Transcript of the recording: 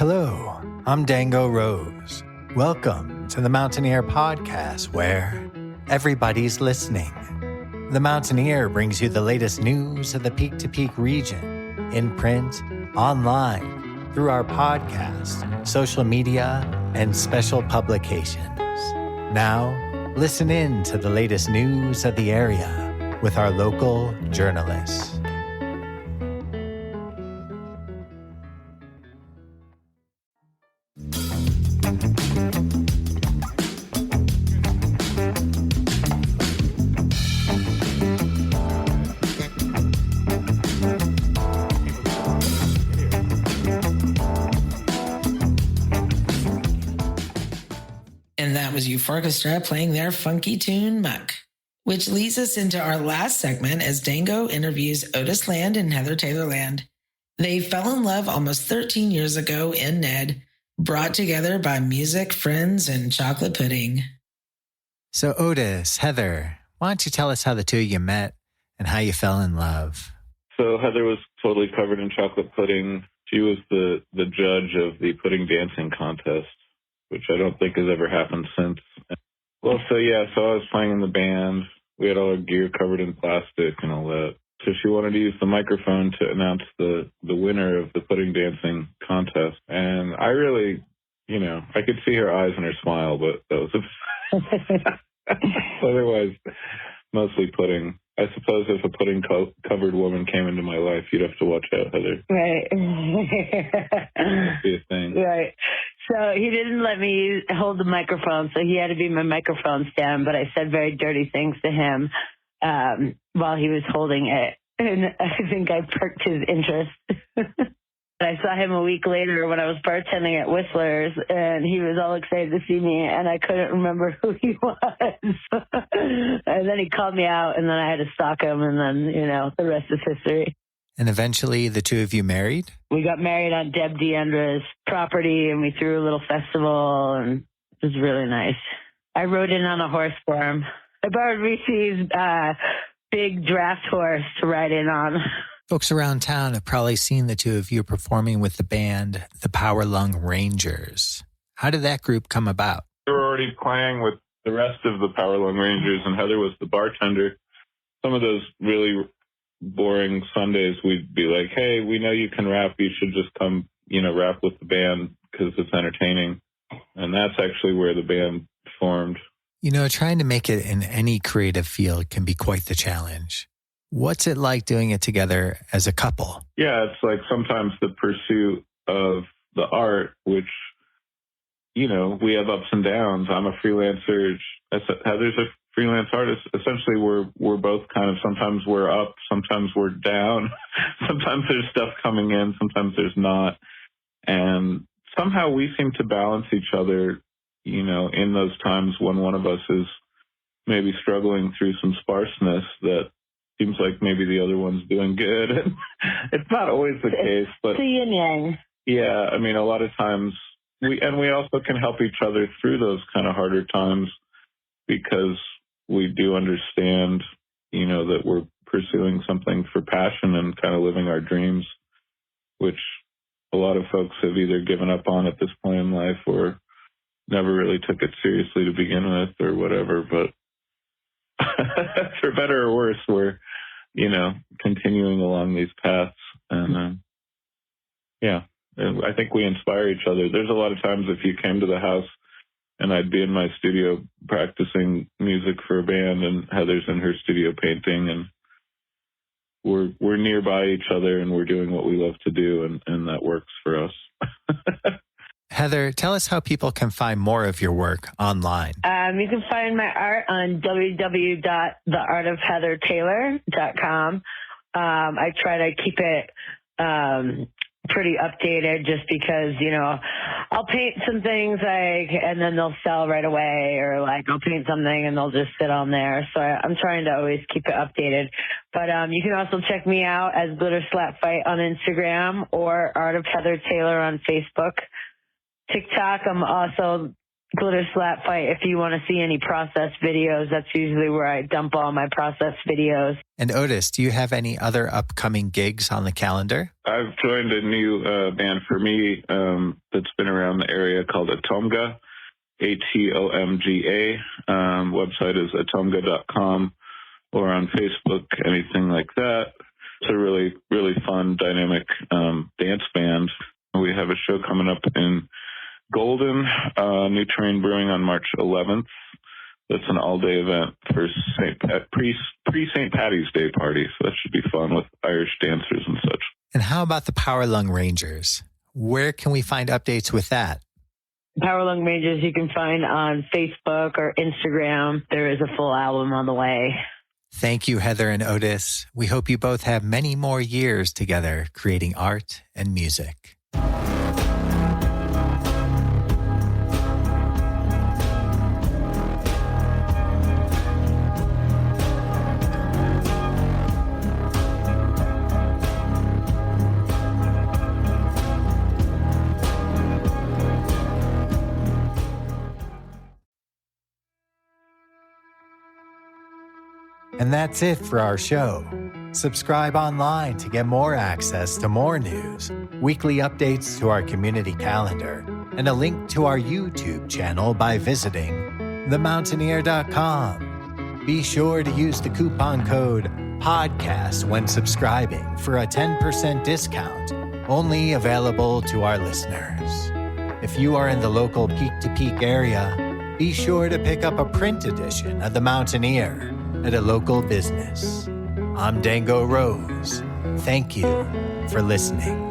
Hello, I'm Dango Rose. Welcome to the Mountaineer Podcast, where everybody's listening. The Mountaineer brings you the latest news of the Peak to Peak region, in print, online, through our podcast, social media, and special publications. Now, listen in to the latest news of the area with our local journalists. And that was Euphorchestra playing their funky tune, Muck. Which leads us into our last segment as Dango interviews Otis Lande and Heather Taylor Lande. They fell in love almost 13 years ago in Ned, brought together by music, friends, and chocolate pudding. So Otis, Heather, why don't you tell us how the two of you met and how you fell in love? So Heather was totally covered in chocolate pudding. She was the judge of the pudding dancing contest, which I don't think has ever happened since. Well, so I was playing in the band. We had all our gear covered in plastic and all that. So she wanted to use the microphone to announce the winner of the pudding dancing contest. And I really, I could see her eyes and her smile, but that was otherwise mostly pudding. I suppose if a pudding-covered woman came into my life, you'd have to watch out, Heather. Right. That'd be a thing. Right. So he didn't let me hold the microphone, so he had to be my microphone stand, but I said very dirty things to him while he was holding it, and I think I perked his interest. I saw him a week later when I was bartending at Whistler's, and he was all excited to see me, and I couldn't remember who he was. And then he called me out, and then I had to stalk him, and then, the rest is history. And eventually the two of you married? We got married on Deb Deandra's property, and we threw a little festival, and it was really nice. I rode in on a horse for him. I borrowed Reese's big draft horse to ride in on. Folks around town have probably seen the two of you performing with the band, the Power Lung Rangers. How did that group come about? We were already playing with the rest of the Power Lung Rangers, and Heather was the bartender. Some of those really boring Sundays, we'd be like, hey, we know you can rap. You should just come, rap with the band because it's entertaining. And that's actually where the band formed. Trying to make it in any creative field can be quite the challenge. What's it like doing it together as a couple? Yeah, it's like sometimes the pursuit of the art, which, we have ups and downs. I'm a freelancer. Heather's a freelance artist. Essentially, we're both kind of, sometimes we're up, sometimes we're down. Sometimes there's stuff coming in, sometimes there's not. And somehow we seem to balance each other, in those times when one of us is maybe struggling through some sparseness that seems like maybe the other one's doing good. It's not always the case, but it's yin yang. Yeah, I mean, a lot of times we also can help each other through those kind of harder times because we do understand, that we're pursuing something for passion and kind of living our dreams, which a lot of folks have either given up on at this point in life or never really took it seriously to begin with or whatever. But for better or worse, we're, continuing along these paths. And I think we inspire each other. There's a lot of times if you came to the house and I'd be in my studio practicing music for a band and Heather's in her studio painting, and we're nearby each other and we're doing what we love to do, and that works for us. Heather, tell us how people can find more of your work online. You can find my art on www.theartofheathertaylor.com. I try to keep it pretty updated just because, I'll paint some things and then they'll sell right away, or I'll paint something and they'll just sit on there. So I'm trying to always keep it updated. But you can also check me out as Glitter Slap Fight on Instagram or Art of Heather Taylor on Facebook. TikTok, I'm also Glitter Slap Fight. If you want to see any process videos, that's usually where I dump all my process videos. And Otis, do you have any other upcoming gigs on the calendar? I've joined a new band for me that's been around the area called Atomga, Atomga. Website is atomga.com, or on Facebook, anything like that. It's a really, really fun, dynamic dance band. We have a show coming up in Golden, New Terrain Brewing on March 11th. That's an all-day event for pre-St. Patty's Day party, so that should be fun with Irish dancers and such. And how about the Power Lung Rangers? Where can we find updates with that? Power Lung Rangers you can find on Facebook or Instagram. There is a full album on the way. Thank you, Heather and Otis. We hope you both have many more years together creating art and music. And that's it for our show. Subscribe online to get more access to more news, weekly updates to our community calendar, and a link to our YouTube channel by visiting themountaineer.com. Be sure to use the coupon code PODCAST when subscribing for a 10% discount, only available to our listeners. If you are in the local Peak to Peak area, be sure to pick up a print edition of The Mountaineer at a local business. I'm Dango Rose. Thank you for listening.